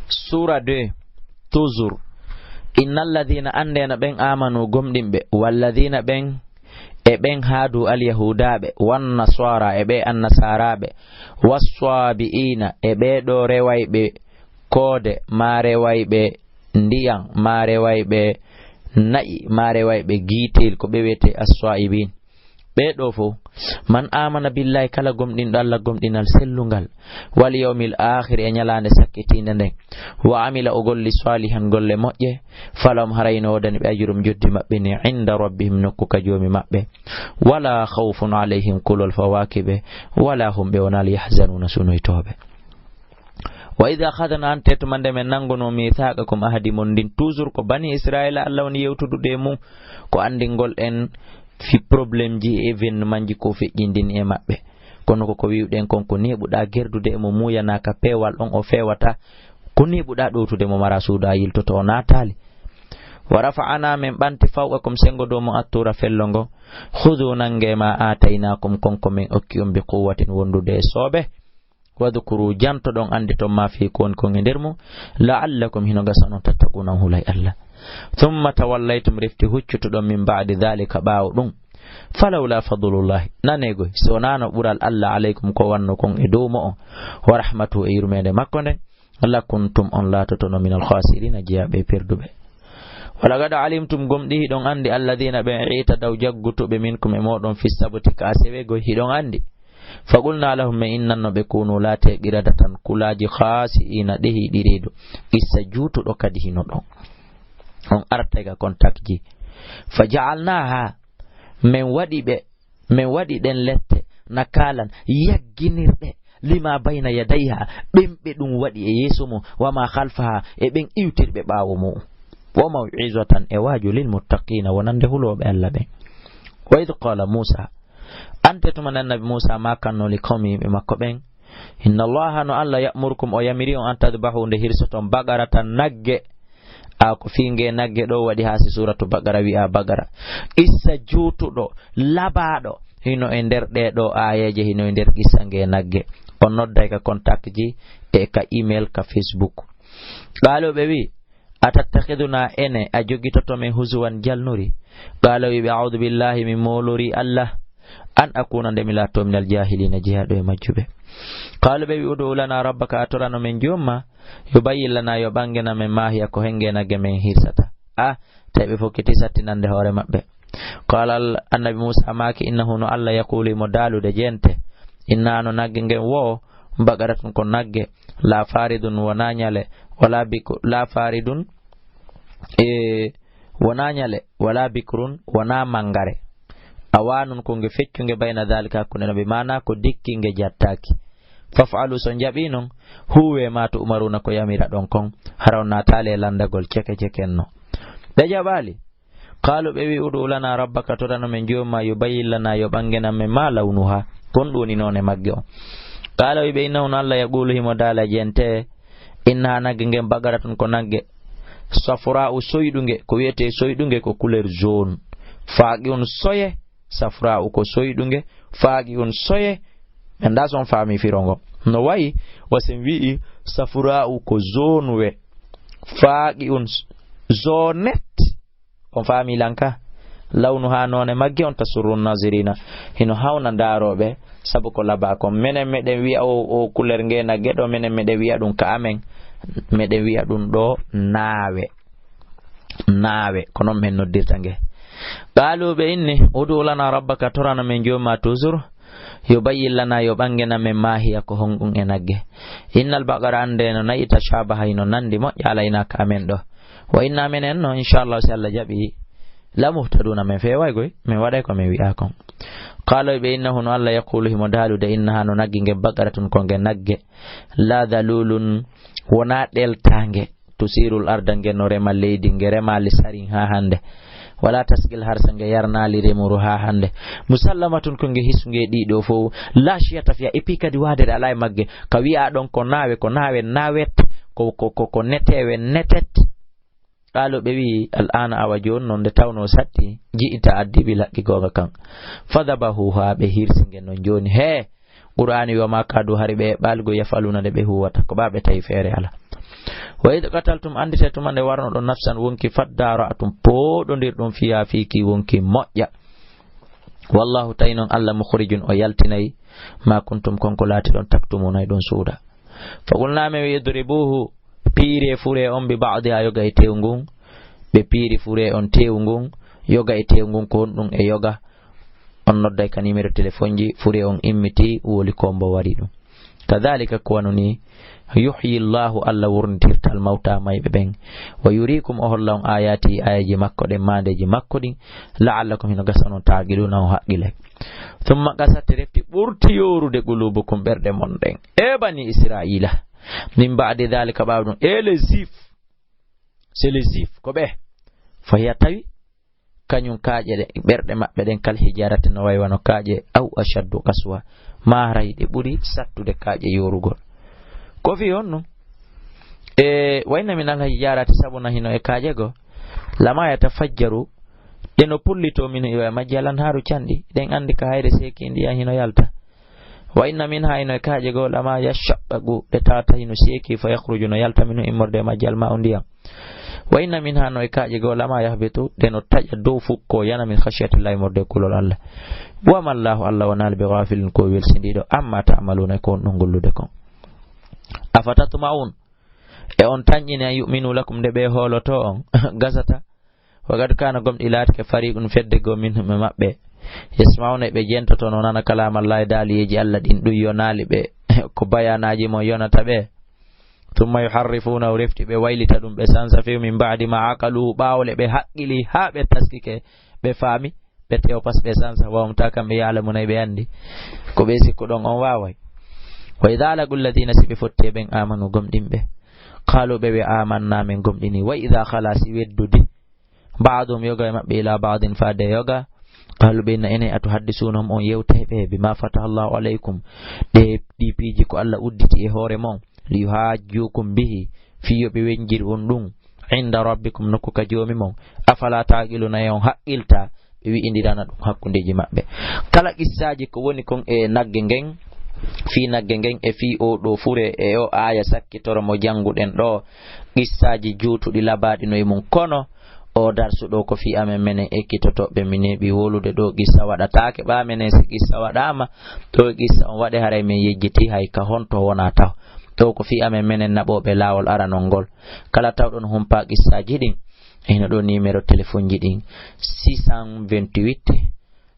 Sura 2 Tuzur. Innal ladhina andena ben amanu gomdimbe wal ladhina ben e ben hadu al yahudabe wan nasara e be an nasarabe waswabiina e be do rewaybe kode marewaybe ndiyam marewaybe na'i marewaybe gitel ko be wete aswaibin be do fo man amana billahi kala gomdin do Allah gomdinal sellungal wal yawmil akhir e nyalande sakkitinde nden wa amila ogolli salihan golle mojje falam harayno dan be ajurum joddi mabbe ni inda rabbihim nokku ka jomi mabbe wala khawfun alayhim kulul fawakibe wala hum be wonal yahzanuna sunoytobe. Wa idha akhadna an tetmande men nangono mithaqakum ahadi mondin toujours ko bani israila Allah woni yewtudude mum ko andingol en fi problem ji événement ji ko feƴƴindin e mabbe kono ko wiwden kon ko nebuda gerdude mo muyana ka pewal on o fewata ko nebuda dowtude mo mara suuda yiltoto o natali wa rafa'ana min banti fawqakum sengodo mo attura fellongo khudhu nangema atainakum konko min okkiyum bi quwwatin wondude sobe wadhkuru janto don ande to ma fi kon e dermo la'allakum hino gasano tattaquna hulay Allah. Thumma tawallaytum rifti huccutudon min ba'di dhalika ba'udun falawla fadlullah nanego sonano bural Allah alaykum ko wanno kon e dow mo wa rahmatu e yurmede makko den lakuntum on latotono min al khasirin jiyabe perdube. Wala gada alimtum gomdi don andi alladhina ba'ita daw jaggutube minkum e modon fi sabti kasewe go hidon andi faqulna lahum inna bekunu la taqiradatan kulaji khasiina dehi diredo issa jutu do kadi hino don on artega contact ji faja'alnaha men wadi den lette nakalan yagginirde lima bayna yadayha bembe dum wadi e yeso mo wama khalfaha e ben iwtirbe bawo mo wa mau'izatan e waju lil muttaqina wonande hulobe Allah be. Wa idh qala Musa ante to manan nabi Musa makanno li qawmi be makko ben inna allaha no Allah ya'murukum o yamiri on antadbahu nde hirsoton bagaratan nagge ako finge nagge do wadi hasi suratu bagara wi a bagara issa jutudo labado hino e der de do ayaje hino e der gisange nagge on nodday ka contact ji e ka email ka Facebook galo be wi atattakhiduna ene a jogitoto men huzuwan jalnuri galo wi a'udhu billahi min muluri Allah an akuna ndemilato minal jahilina jihado e majjube qala be udu lana rabbaka atorano men jomma yubayyin lana yo bangena men mahiya ko hengena gemen hirsata tabe fokiti sattinande hore mabbe qala annabi Musa maki innahu no Allah yaquli modalude jente inna no nagge ngen wo bagaratun ko nagge la faridun wananyale wala biku la faridun wananyale wala bikrun wana mangare awanun ko nge feccunge bayna dalika ko nabi mana ko dikkinge jattaki faf'alu son jabinon huwe ma to umaruna ko yamira don kon harawna tale landagol ceke-cekenno be jabali qalu be wi udu lana rabbaka to dano men joma yubayyin lana yo bangena men ma lawnuha kon doni none magge on qala wi be inna Allah yaqulu himo dala jente inna nagge ngem bagaratun ko nagge safra u soydunge ko wiete soydunge ko couleur jaune faaqi on soye safra u ko soydunge faaqi on soye enda son fami firongo no wayi wasen wi safra u ko jaune we faaqi on zonet on fami lanka lawnu ha none magge on tasurrun nazirina hino hawna darobe sabu ko laba ko menen meden wi o couleur ngena gedo menen meden wi adun ka amen meden wi adun do naawe kono men noddirta nge qalu be inni udu lana rabbaka torana men joma tuzur yubayyin lana yo bangena men mahiya ko hongun enagge innal baqara ande no nayi tashabaha ino nandi mo yalaina ka amen do wa inna menen no inshallah se Allah jabi la muhtaduna men feway goy men waday ko men wi'a kon qala be innahu no Allah yaqulu himo dalude innaha no nagge nge baqaratun ko nge nagge la dalulun wona deltange tusirul arda nge no rema leydi nge rema li sarin ha hande wala tasgil harsa nge yarnali remuru ha hande musallamatun ko nge hisunge dido fo la shiyata fiya epika di wadere alay magge ka wi'a don ko nawe nawet ko netewe netet qalu be wi al'ana awajon non de tawno satti jiita addibi lakki goga kan fadabahu ha be hirsinge non joni he qur'ani wa makadu haribe balgo yafaluna de be huwata ko babe tay fere ala wa id qataltum andite tumande warno ɗon nafsan wonki faddara'atum poɗodirɗum fiya fiki wonki moƴƴa wallahu tawi noon Allah mukhrijun o yaltinayi ma kuntum konko laati ɗon taktumunay ɗon suuda fa qulname wi idribuhu piire fure on bi ba'diha yoga e tew ngun ɓe piiri fure on tew ngun yoga e tew ngun ko honɗum e yoga on nodday ka numéro téléphone ji fure on immiti woli kombo wari ɗum kadhalika ko wanuni yuhyi llahu Allah wurnitirta al mawta mayɓe ɓen wa yurikum o holla on ayati ayaji makko ɗen mandeji makko ɗin la'allakum hino gasa noon taqiluna o haqqile thumma gasate refti ɓurti yorude qulubukum ɓerɗe mon ɗen e bani israila min ba'di dhalika ɓaw ɗum e les juifs c'est les juifs ko ɓe fahiya tawi kañum kaaƴe ɗe ɓerɗe maɓɓe ɗen kal hijarate no wayi wano kaaƴe aw ashaddu qaswa maray ɗe ɓuri sattude kaaƴe yorugol ko fi on ɗum e wayna min al hijarate sabuna hino e kaaƴe go lama yatafajjaru ɗeno pullito min e majjalan haru canɗi ɗen andi ka hayre seki ndiya hino yalta wa inna min ha hino e kaaƴe go lama yashaqqu ɓe tawata hino seki fa yakhruju no yalta minu immorde majjal ma o ndiyam wa inna min ha no e kaaƴe go lama yahbitu ɗeno taƴa dow fukko yana min khashiyatillahi morde kulol Allah wama llahu Allah wonali ɓe ghafilin ko welsindiɗo amma ta'maluna ko on ɗon gollude kon afatatma'un e on tañƴini an yu'minu lakum nde ɓe holoto on gasata wagad kana gomɗi laatike fariqun fedde go min himɓe maɓɓe yasma'una ɓe jentoto no nana kalamallahi daaliyeji Allah ɗin ɗum yonali ɓe ko bayanaji mo yonata ɓe tumma yuharrifuna refti ɓe waylita ɗum ɓe sansa few min ba'di ma aqalu ɓawle ɓe haqqili ha ɓe taskike ɓe faami ɓe tew pas ɓe sansa wawmta kamɓe ya'lamuna ɓe andi ko ɓe sikku ɗon on waway wa idha laqu alladhina sibi fotte ɓen amanu gomɗinɓe qalu ɓe amanna min gomɗini wa idha khalasi weddudi ba'dum yoga e maɓɓe ila ba'din fade yoga qalu ɓe inna ene atu haddisunahum on yewteɓe bima fataha Allahu alaykum ɗe ɗipiji ko Allah udditi e hoore mon liyuhajjukum bihi fiyo ɓe wenjiri on ɗum inda rabbikum nokku ka joomi mon afala taqiluna e on haqqilta ɓe wi'indirana ɗum hakkundeji maɓɓe kala qissaji ko woni kon e nagge ngen fi nagge ngen e fi o ɗo fure e o aya sakkitoro mo janguɗen ɗo qissaji juutuɗi labaɗi noye mum kono o darsuɗo ko fi amen menen ekkitotoɓe min heɓi wolude ɗo qissa waɗatake ɓa menen si qissa waɗama ɗo qissa on waɗe haray min yejjiti hay ka honto wona taw ɗo ko fi amen menen naɓoɓe lawol aranol ngol kala tawɗon humpa qissaji ɗin eno ɗo numéro téléphone ji ɗin 628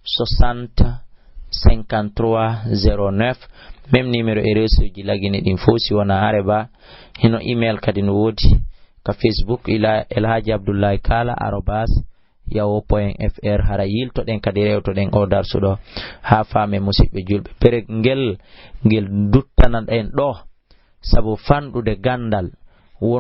60 53 09 même numéro e réseau ji lagini ɗin fo si wona areba hino email kadi no woodi ka Facebook ila elhaji abdoullahi kala @yahoo.fr hara yiltoɗen kadi rewtoɗen o darsuɗo ha faame musidɓe julɓe pere ngel duttanan en ɗo sabu fanɗude gandal won